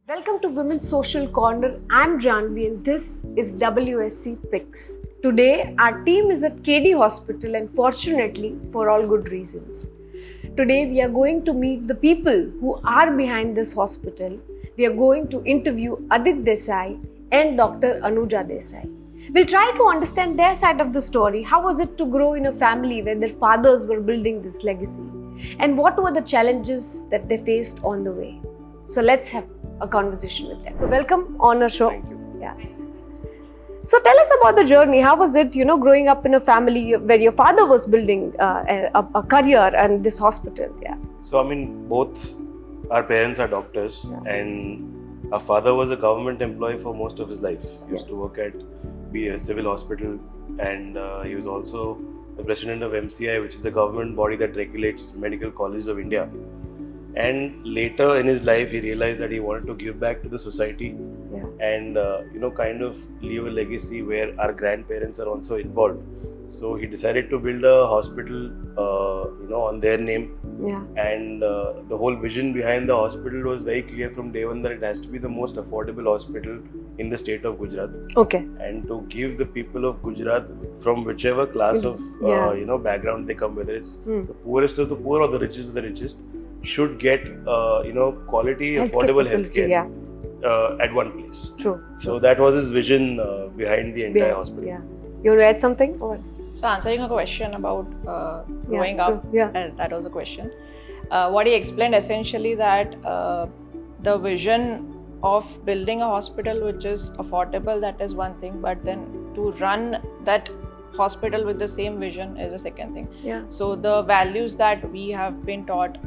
Welcome to Women's Social Corner. I'm Janvi and this is WSC Picks. Today, our team is at KD Hospital and fortunately, for all good reasons. Today, we are going to meet the people who are behind this hospital. We are going to interview Adit Desai and Dr. Anuja Desai. We'll try to understand their side of the story. How was it to grow in a family where their fathers were building this legacy? And what were the challenges that they faced on the way? So let's have a conversation with them. So welcome on our show. Thank you. Yeah. So tell us about the journey. How was it, growing up in a family where your father was building a career and this hospital? Yeah. So, both our parents are doctors, and our father was a government employee for most of his life. He used to work at a civil hospital, and he was also the president of MCI, which is the government body that regulates medical colleges of India. And later in his life, he realized that he wanted to give back to the society and, kind of leave a legacy where our grandparents are also involved. So he decided to build a hospital, on their name. Yeah. And the whole vision behind the hospital was very clear from day one that it has to be the most affordable hospital in the state of Gujarat. Okay. And to give the people of Gujarat, from whichever class of background they come, whether it's the poorest of the poor or the richest of the richest, should get quality, affordable healthcare at one place. True. So that was his vision behind the entire hospital. Yeah. You want to add something? Or? So answering a question about growing up, that was a question. What he explained essentially that the vision of building a hospital which is affordable, that is one thing, but then to run that hospital with the same vision is a second thing. Yeah. So the values that we have been taught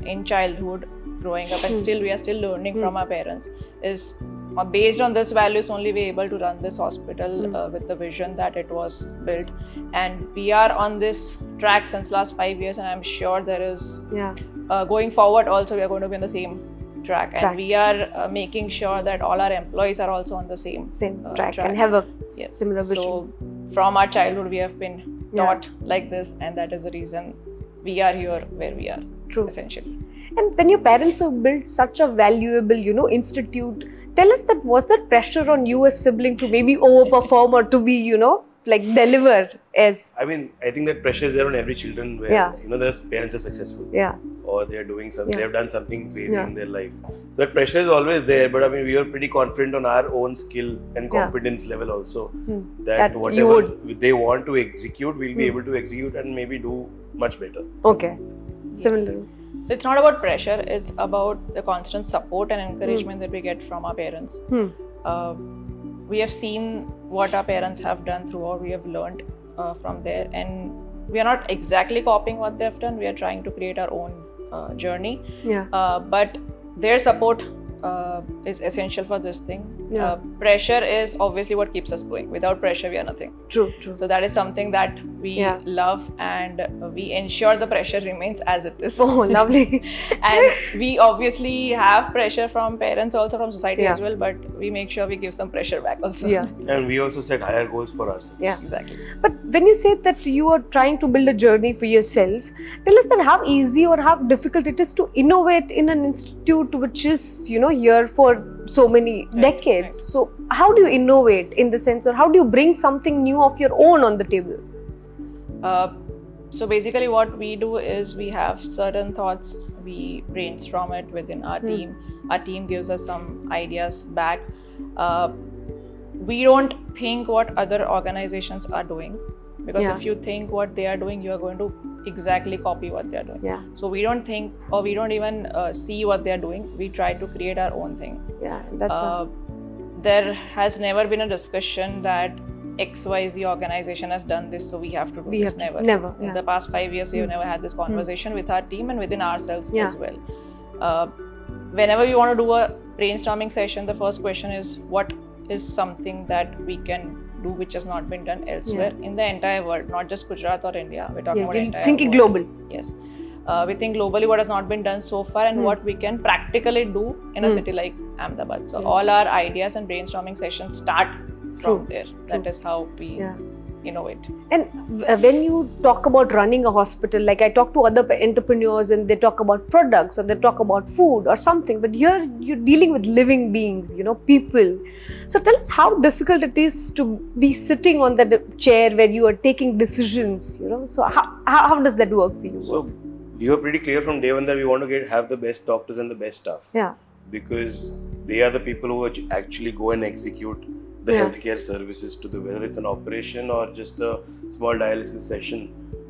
in childhood, growing up, and still we are still learning from our parents, is based on this values only we're able to run this hospital with the vision that it was built. And we are on this track since last 5 years, and I'm sure there is going forward also we are going to be on the same track. And we are making sure that all our employees are also on the same track and have a similar vision. So from our childhood we have been taught like this, and that is the reason we are here where we are. True. Essentially. And when your parents have built such a valuable, institute, tell us that was there pressure on you as sibling to maybe overperform or to be, deliver as? I think that pressure is there on every children where, their parents are successful. Yeah. Or they're doing something, they have done something crazy in their life. So that pressure is always there, but we were pretty confident on our own skill and competence level also. That whatever they want to execute, we'll be able to execute and maybe do much better. Okay. Similar. So it's not about pressure, it's about the constant support and encouragement that we get from our parents. We have seen what our parents have done throughout, we have learned from there, and we are not exactly copying what they have done, we are trying to create our own journey. But their support is essential for this thing. Pressure is obviously what keeps us going. Without pressure, we are nothing. True. So that is something that we love, and we ensure the pressure remains as it is. Oh, lovely. And we obviously have pressure from parents, also from society as well, but we make sure we give some pressure back also. And we also set higher goals for ourselves. Yeah, exactly. But when you say that you are trying to build a journey for yourself, tell us that how easy or how difficult it is to innovate in an institute which is, here for so many decades. Right. So how do you innovate in the sense, or how do you bring something new of your own on the table? So basically what we do is we have certain thoughts, we brainstorm it within our team. Our team gives us some ideas back. We don't think what other organizations are doing, because if you think what they are doing, you are going to exactly copy what they are doing. So we don't think, or we don't even see what they are doing. We try to create our own thing. There has never been a discussion that XYZ organization has done this, so we have to do this. Never. In the past 5 years, we have never had this conversation with our team and within ourselves as well. Whenever we want to do a brainstorming session, the first question is, what is something that we can do which has not been done elsewhere in the entire world, not just Gujarat or India. We're talking about entire thinking world. Global. Yes. We think globally what has not been done so far and what we can practically do in a city like Ahmedabad. So all our ideas and brainstorming sessions start from there. That is how we innovate. And when you talk about running a hospital, like I talk to other entrepreneurs and they talk about products or they talk about food or something, but here you're dealing with living beings, people. So tell us how difficult it is to be sitting on that chair where you are taking decisions, So how does that work for you? So we were pretty clear from day one that we want to have the best doctors and the best staff. Yeah. Because they are the people who actually go and execute the healthcare services whether it's an operation or just a small dialysis session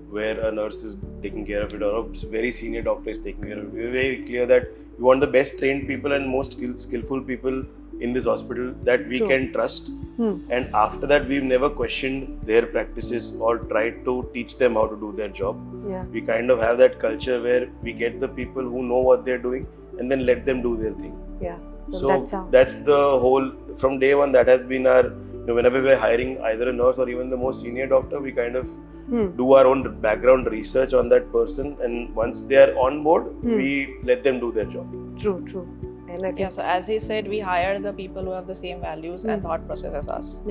where a nurse is taking care of it or a very senior doctor is taking care of it. We're very clear that we want the best trained people and most skillful people in this hospital that we can trust. And after that, we've never questioned their practices or tried to teach them how to do their job. We kind of have that culture where we get the people who know what they're doing and then let them do their thing. So that's the whole, from day one, that has been our, whenever we're hiring either a nurse or even the most senior doctor, we kind of do our own background research on that person, and once they are on board, we let them do their job. True. So as he said, we hire the people who have the same values and thought process as us.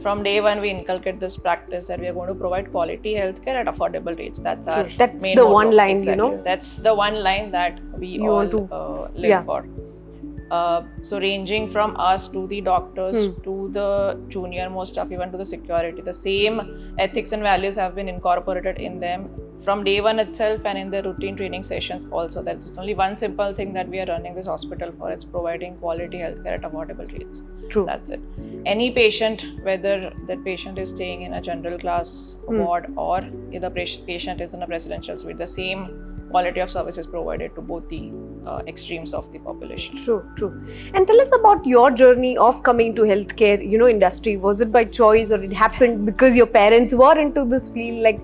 From day one, we inculcate this practice that we are going to provide quality healthcare at affordable rates. That's our main the one line, exactly. That's the one line that we all live for. So ranging from us to the doctors to the junior most staff, even to the security, the same ethics and values have been incorporated in them from day one itself and in the routine training sessions also. That's only one simple thing that we are running this hospital for. It's providing quality healthcare at affordable rates. That's it. Any patient, whether that patient is staying in a general class ward or if the patient is in a residential suite, the same quality of service is provided to both the extremes of the population. True. And tell us about your journey of coming to healthcare, industry. Was it by choice or it happened because your parents were into this field? Like,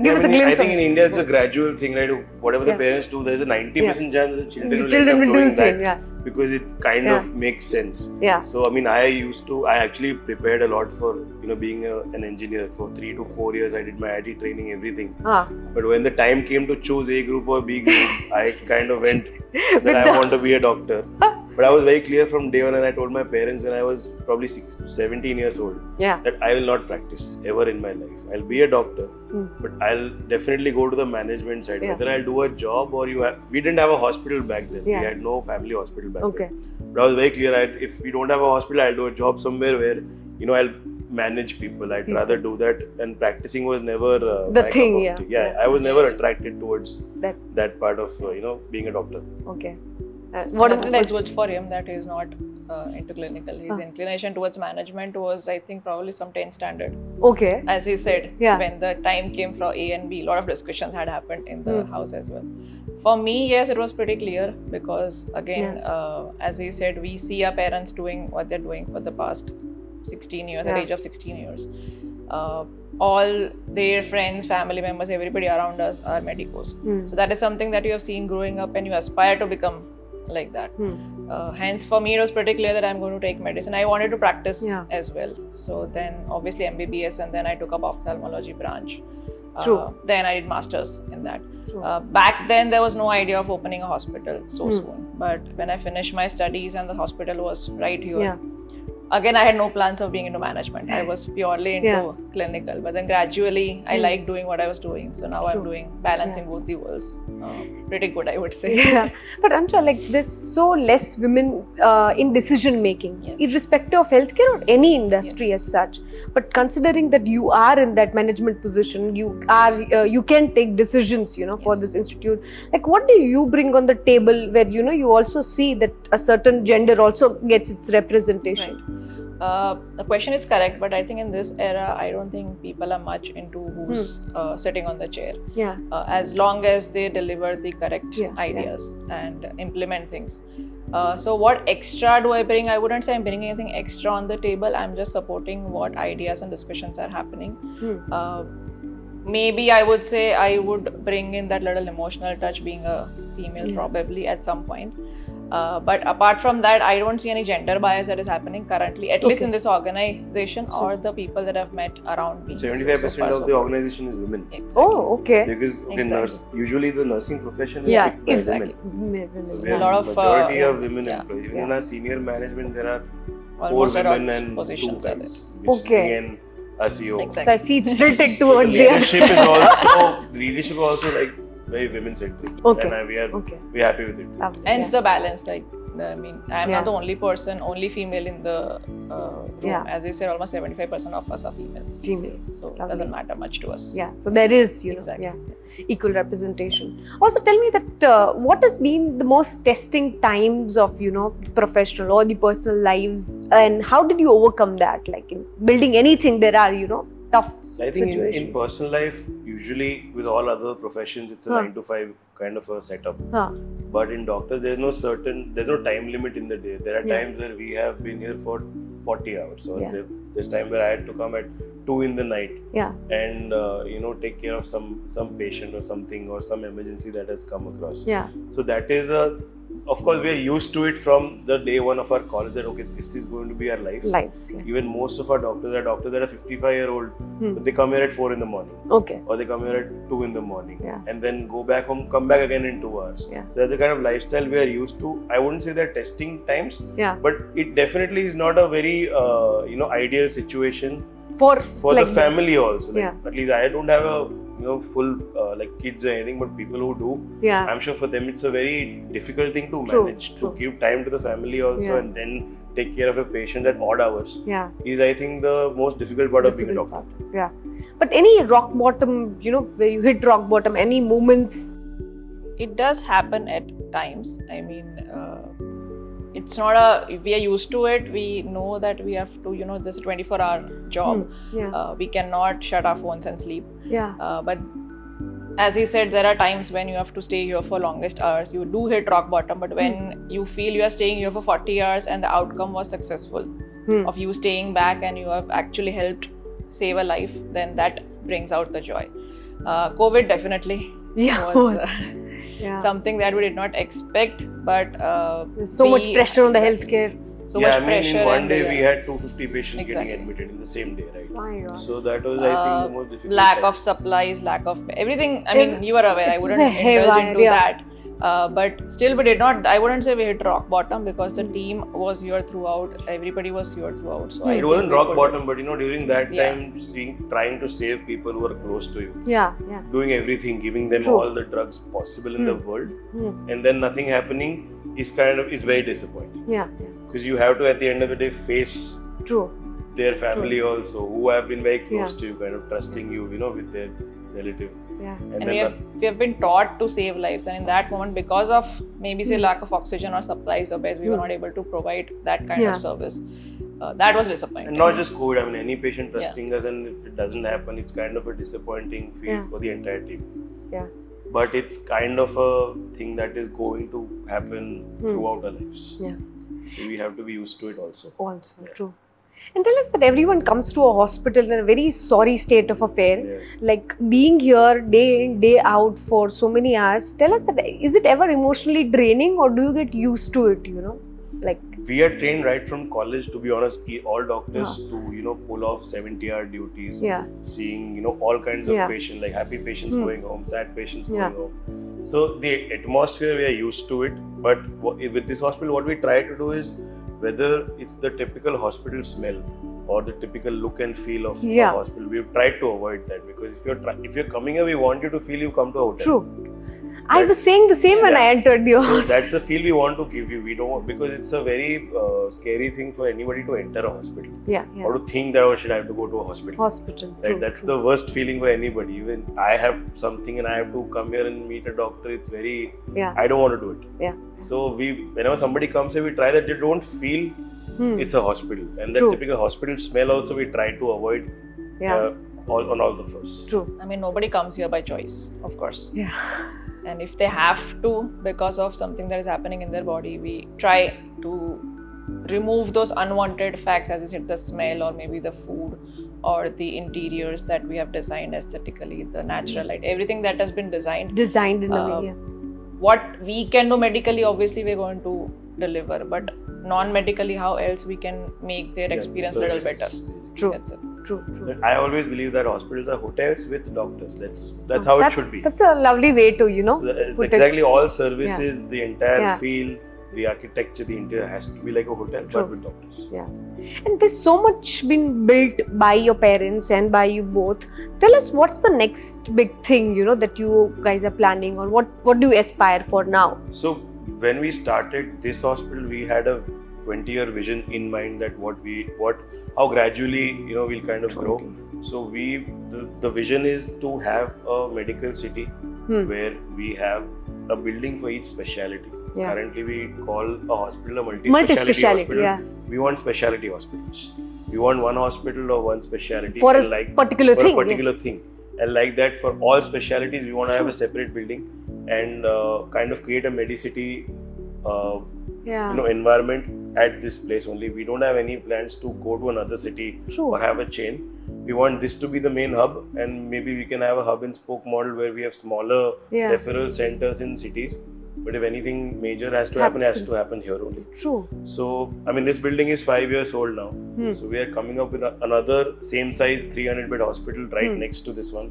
give us a glimpse. I think in India it's a gradual thing, right? Whatever the parents do, there's a 90% chance that the children will do the same. Because it kind of makes sense. So I actually prepared a lot for being an engineer. For 3 to 4 years I did my IT training, everything. But when the time came to choose A group or B group, I kind of went that I want to be a doctor. But I was very clear from day one, and I told my parents when I was probably 17 years old that I will not practice ever in my life. I'll be a doctor, but I'll definitely go to the management side. Whether I'll do a job or we didn't have a hospital back then. We had no family hospital back then. But I was very clear, if we don't have a hospital, I'll do a job somewhere where I'll manage people. I'd rather do that, and practicing was never the thing. I was never attracted towards that part of being a doctor. That's good for him that he is not into clinical. His inclination towards management was, I think, probably some 10th standard. As he said, when the time came for A and B, a lot of discussions had happened in the house as well. For me, yes, it was pretty clear because again, as he said, we see our parents doing what they're doing for the past 16 years, at the age of 16 years. All their friends, family members, everybody around us are medicos. So that is something that you have seen growing up and you aspire to become like that. Hence for me it was pretty clear that I'm going to take medicine. I wanted to practice as well. So then obviously MBBS, and then I took up ophthalmology branch. Then I did masters in that. Back then there was no idea of opening a hospital so soon. But when I finished my studies and the hospital was right here, again I had no plans of being into management. I was purely into clinical, but then gradually I liked doing what I was doing. So now I'm doing balancing both the worlds. Pretty good, I would say. But Anuja, there's so less women in decision making, irrespective of healthcare or any industry as such. But considering that you are in that management position, you can take decisions, for this institute. Like, what do you bring on the table where you also see that a certain gender also gets its representation? The question is correct, but I think in this era, I don't think people are much into who's sitting on the chair. As long as they deliver the correct ideas and implement things. So what extra do I bring? I wouldn't say I'm bringing anything extra on the table. I'm just supporting what ideas and discussions are happening. Maybe I would say I would bring in that little emotional touch, being a female probably at some point. But apart from that, I don't see any gender bias that is happening currently, at least in this organization or the people that I've met around me. 75% of the organization is women. Because usually the nursing profession is picked by women. So a lot of majority of women employees. Even in our senior management, there are Almost 4 women around and 2 positions are guys, there. which Okay. is me and our CEO. Exactly. So I see it's tilted So towards the the leadership is also like very women centric, Okay. and we're happy with it. Lovely. Hence the balance. Like, I mean, I'm Yeah. not the only person, only female in the room. Yeah. As I said, almost 75% of us are females. Females. So it Lovely. doesn't matter much to us. Yeah, so there is, Exactly. equal representation. Also, tell me that what has been the most testing times of, professional or the personal lives, and how did you overcome that? Like in building anything, there are, tough So I think in situations. personal life, usually with all other professions, it's a 9 to 5 kind of a setup. But in doctors, there's no time limit in the day. There are times where we have been here for 40 hours. Or there's time where I had to come at 2 in the night and take care of some patient or something or some emergency that has come across. So that is of course we are used to it from the day one of our college, that okay, this is going to be our life. Even most of our doctors are 55-year-old, but they come here at 4 in the morning. Okay. Or they come here at 2 in the morning and then go back home, come back again in 2 hours. So that's the kind of lifestyle we are used to. I wouldn't say they're testing times, but it definitely is not a very ideal situation for the family also. Like, at least I don't have a full kids or anything, but people who do, I'm sure for them it's a very difficult thing to manage. To give time to the family also and then take care of a patient at odd hours is, I think, the most difficult part of being a doctor. But any rock bottom, where you hit rock bottom, any moments? It does happen at times. I mean, it's not we are used to it. We know that we have to, this is a 24-hour job. We cannot shut our phones and sleep. But as he said, there are times when you have to stay here for longest hours. You do hit rock bottom, but when you feel you are staying here for 40 hours and the outcome was successful of you staying back and you have actually helped save a life, then that brings out the joy. COVID definitely was something that we did not expect, but there's so much pressure on the healthcare. So much pressure. In one day we had 250 patients getting admitted in the same day, right? My God. So that was, I think, the most difficult. Lack of supplies, lack of everything. I mean, you are aware. I wouldn't indulge into that. But still, we did not. I wouldn't say we hit rock bottom because the team was here throughout. Everybody was here throughout. So it wasn't rock bottom, but during that time, trying to save people who are close to you. Doing everything, giving them all the drugs possible in the world, and then nothing happening is very disappointing. Because you have to, at the end of the day, face their family also, who have been very close to you, kind of trusting you, with their relative. And we have been taught to save lives, and in that moment, because of maybe say lack of oxygen or supplies or beds, we were not able to provide that kind of service. That was disappointing. And not just COVID, I mean, any patient trusting us, and if it doesn't happen, it's kind of a disappointing feel for the entire team. But it's kind of a thing that is going to happen throughout our lives. So we have to be used to it also. True. And tell us that everyone comes to a hospital in a very sorry state of affair. Like being here day in, day out for so many hours. Tell us that, is it ever emotionally draining or do you get used to it, Like, we are trained right from college, to be honest, all doctors to, pull off 70-hour duties, seeing, all kinds of patients, like happy patients going home, sad patients going home. So the atmosphere, we are used to it. But with this hospital, what we try to do is, whether it's the typical hospital smell or the typical look and feel of a hospital, we've tried to avoid that, because if you're coming here, we want you to feel you come to a hotel. True. I was saying the same when I entered the hospital. So that's the feel we want to give you. We don't, because it's a very scary thing for anybody to enter a hospital. Or to think that, should I have to go to a hospital? Right? That's the worst feeling for anybody. Even I have something and I have to come here and meet a doctor. It's very, I don't want to do it. So whenever somebody comes here, we try that they don't feel it's a hospital. And that typical hospital smell also we try to avoid on all the floors. True. I mean, nobody comes here by choice, of course. And if they have to, because of something that is happening in their body, we try to remove those unwanted facts, as you said, the smell or maybe the food or the interiors that we have designed aesthetically, the natural light, everything that has been designed in a way. What we can do medically, obviously, we're going to deliver, but non-medically, how else we can make their experience a little better. True. That's it. True. I always believe that hospitals are hotels with doctors. That's how it should be. That's a lovely way to, So it's exactly all services, the entire feel, the architecture, the interior has to be like a hotel, but with doctors. Yeah. And there's so much been built by your parents and by you both. Tell us, what's the next big thing, that you guys are planning, or what do you aspire for now? So when we started this hospital, we had a 20-year vision in mind that how gradually, we'll kind of grow. So the vision is to have a medical city where we have a building for each specialty. Yeah. Currently, we call a hospital a multi-speciality hospital. Yeah. We want specialty hospitals. We want one hospital or one specialty for a particular thing. And like that, for all specialties, we want to have a separate building and kind of create a medicity environment at this place only. We don't have any plans to go to another city or have a chain. We want this to be the main hub, and maybe we can have a hub and spoke model where we have smaller referral centers in cities. But if anything major has to happen, it has to happen here only. True. So, this building is 5 years old now. So, we are coming up with another same size 300-bed hospital right next to this one.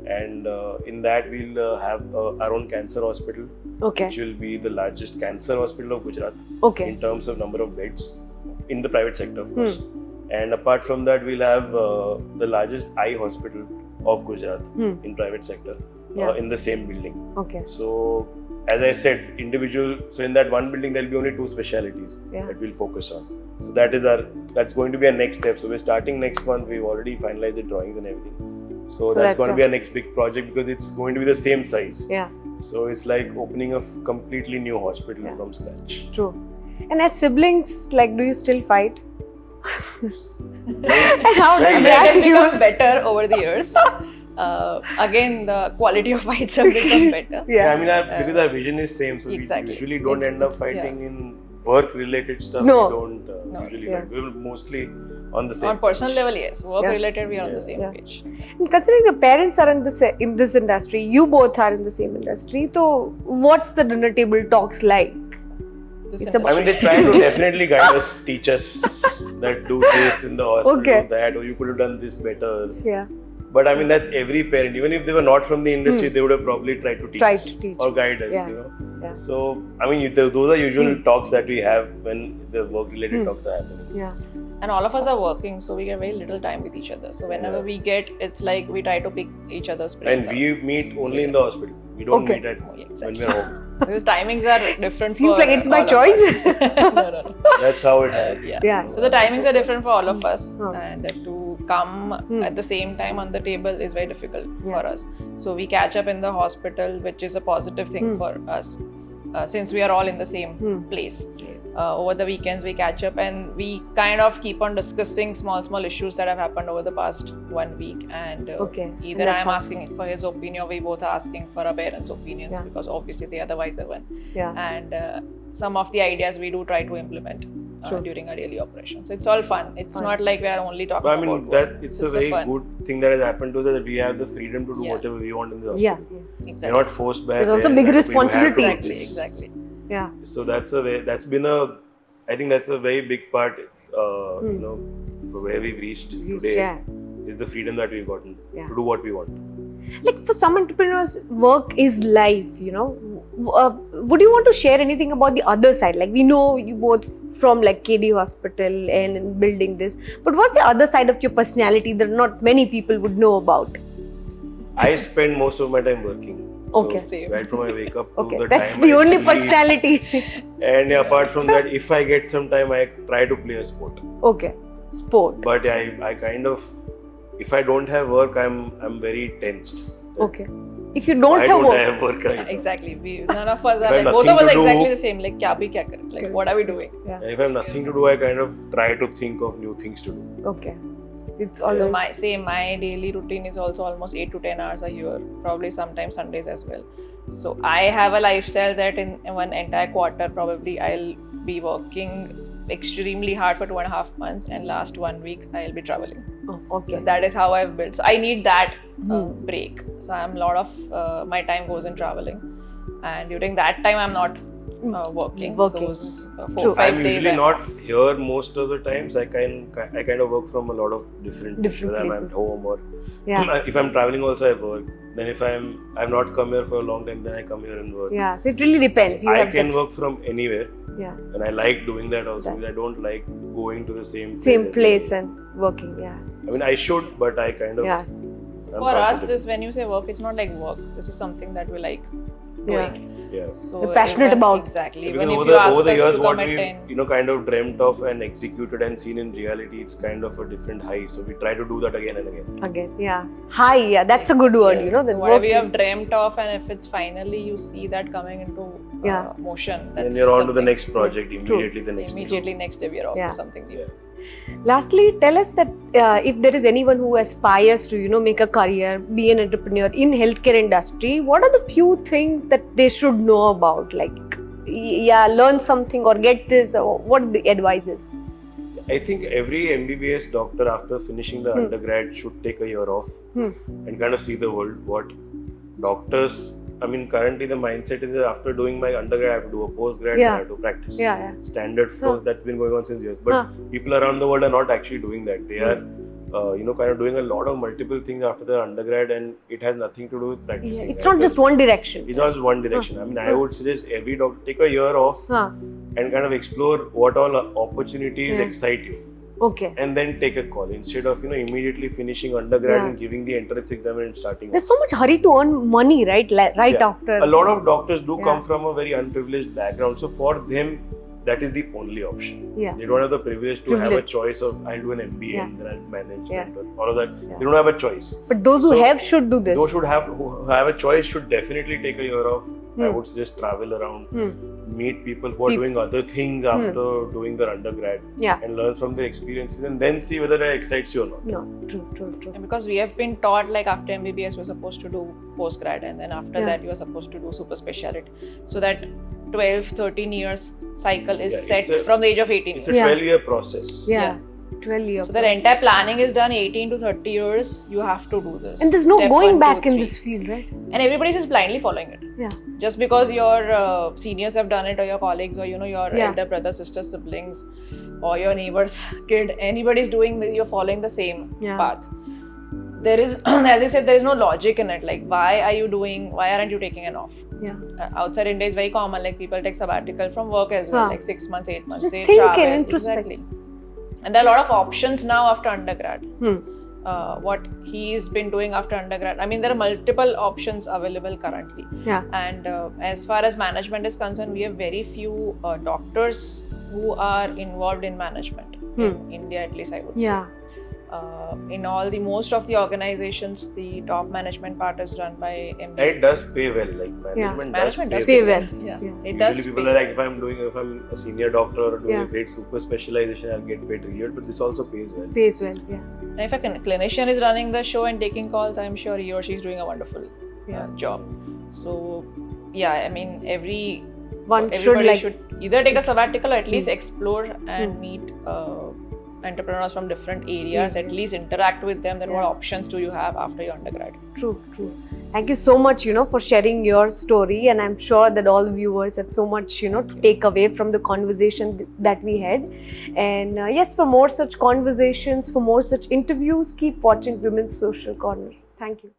And in that, we'll have our own cancer hospital, which will be the largest cancer hospital of Gujarat in terms of number of beds in the private sector, of course. And apart from that, we'll have the largest eye hospital of Gujarat in private sector in the same building. So, as I said, so in that one building, there'll be only 2 specialties that we'll focus on. So that's going to be our next step. So we're starting next month. We've already finalized the drawings and everything. So that's going to be our next big project because it's going to be the same size. Yeah. So it's like opening a completely new hospital from scratch. True. And as siblings, do you still fight? How did that become better over the years? Again, the quality of fights have become better. Because our vision is same, so we usually don't end up fighting in work-related stuff. We don't usually fight. We're mostly on the same. On personal level, yes. Work-related, we are on the same page. And considering the parents are in this industry, you both are in the same industry. So, what's the dinner table talks like? They try to definitely guide us, teach us that do this in the hospital, do that, or you could have done this better. Yeah. But that's every parent. Even if they were not from the industry, they would have probably tried to teach us or guide us. So those are usual talks that we have when the work-related talks are happening. Yeah. And all of us are working, so we get very little time with each other. So whenever we get, it's like we try to pick each other's brains. And we meet only in the hospital. We don't meet at when we're home. Because timings are different. Seems like it's by choice. No. That's how it is. So the timings are different for all of us, and to come at the same time on the table is very difficult for us. So we catch up in the hospital, which is a positive thing for us, since we are all in the same place. Over the weekends we catch up and we kind of keep on discussing small issues that have happened over the past 1 week, and either I'm asking for his opinion or we both are asking for our parents' opinions because obviously they are the wiser one. And some of the ideas we do try to implement during our daily operations. So it's all fun. It's not like we are only talking about work. It's a very good thing that has happened to us, that we have the freedom to do whatever we want in the hospital. Exactly. We're not forced by. There's also big responsibility. Exactly. Yeah. So I think that's a very big part, for where we've reached today, is the freedom that we've gotten to do what we want. Like for some entrepreneurs, work is life, would you want to share anything about the other side? Like we know you both from KD Hospital and building this, but what's the other side of your personality that not many people would know about? I spend most of my time working. Same. Right from I wake up to the that's time the I only sleep. personality. And apart from that, if I get some time, I try to play a sport. Sport. But I kind of, if I don't have work, I'm very tensed. If you don't I have don't work. have work right Exactly. None of us are both of us exactly the same. Kya bhi kya kare? What are we doing? And if I have nothing to do, I kind of try to think of new things to do. It's always my daily routine is also almost 8 to 10 hours a year, probably sometimes Sundays as well. So I have a lifestyle that in one entire quarter probably I'll be working extremely hard for 2.5 months, and last 1 week I'll be traveling. So that is how I've built. So I need that break. So a lot of my time goes in traveling, and during that time I'm not working. Working. Those True. 4-5 I'm days. usually I'm not off. here most of the times. I kind of work from a lot of different places. Whether I'm places. at home or Yeah. if I'm traveling also I work. Then if I've not come here for a long time, then I come here and work. Yeah. So it really depends. You I have can that- work from anywhere, Yeah. and I like doing that also Right. because I don't like going to the same Same every place day. and working. Yeah. I mean, I should, but I kind of. Yeah. I'm For us, comfortable. when you say work, it's not like work. This is something that we like Yeah. doing. Yeah. So You're passionate even- about. Exactly. Because Even if over you the ask over the us years, to what come we've attend, kind of dreamt of and executed and seen in reality, it's kind of a different high. So we try to do that again and again. Again. Yeah. Hi. Yeah. That's a good word. Yeah. You know. so That whatever work you have is- dreamt of, and if it's finally you see that coming into Yeah. motion, Then that's you're on to the something- next project immediately. The next. Immediately next day we are off Yeah. to something new. Yeah. Lastly, tell us that if there is anyone who aspires to, make a career, be an entrepreneur in healthcare industry, what are the few things that they should know about? Like, learn something or get this, or what the advice is? I think every MBBS doctor after finishing the undergrad should take a year off and kind of see the world. What doctors, I mean, currently the mindset is that after doing my undergrad, I have to do a postgrad, Yeah. I have to practice. Yeah. Standard flow that's been going on since years. But people around the world are not actually doing that. They are, kind of doing a lot of multiple things after their undergrad, and it has nothing to do with practicing. It's not just one direction. It's not just one direction. I mean, I would suggest every doctor take a year off and kind of explore what all opportunities excite you. Okay. And then take a call instead of immediately finishing undergrad and giving the entrance exam and starting. There's so much hurry to earn money, right? Right after. A lot of doctors do come from a very unprivileged background, so for them that is the only option. Yeah. They don't have the privilege to have a choice of I'll do an MBA and then I'll manage or all of that. Yeah. They don't have a choice. But those who have should do this. Those who have a choice should definitely take a year off. I would suggest travel around, meet people who are doing other things after doing their undergrad, and learn from their experiences, and then see whether that excites you or not. No, true. And because we have been taught like after MBBS we're supposed to do postgrad, and then after that you are supposed to do super speciality. So that 12-13 years cycle is set from the age of 18. It's a 12-year process. Yeah. 12 years. So the entire planning is done 18 to 30 years. You have to do this. And there's no Step going 1, back 2, in 3. this field, right? And everybody's just blindly following it. Yeah. Just because your seniors have done it, or your colleagues, or your elder brother, sister, siblings, or your neighbor's kid, anybody's doing this, you're following the same path. There is, as I said, there is no logic in it. Like, why aren't you taking an off? Yeah. Outside India is very common. Like, people take sabbatical from work as well, like 6 months, 8 months. Just they think travel. and introspect. Exactly. And there are a lot of options now after undergrad. What he's been doing after undergrad. I mean, there are multiple options available currently. Yeah. And as far as management is concerned, we have very few doctors who are involved in management in India, at least I would say. In most of the organizations, the top management part is run by MBAs. It does pay well. Like management does pay well. Yeah. It Usually does people pay are like, if I'm a senior doctor or doing a great super specialization, I'll get paid really well. But this also pays well. Pays well, yeah. And if a clinician is running the show and taking calls, I'm sure he or she is doing a wonderful job. So, I mean, everybody should either take a sabbatical or at least explore and meet entrepreneurs from different areas, at least interact with them. Then what options do you have after your undergrad? True. Thank you so much, for sharing your story, and I'm sure that all the viewers have so much, to take away from the conversation that we had. And yes, for more such conversations, for more such interviews, keep watching Women's Social Corner. Thank you.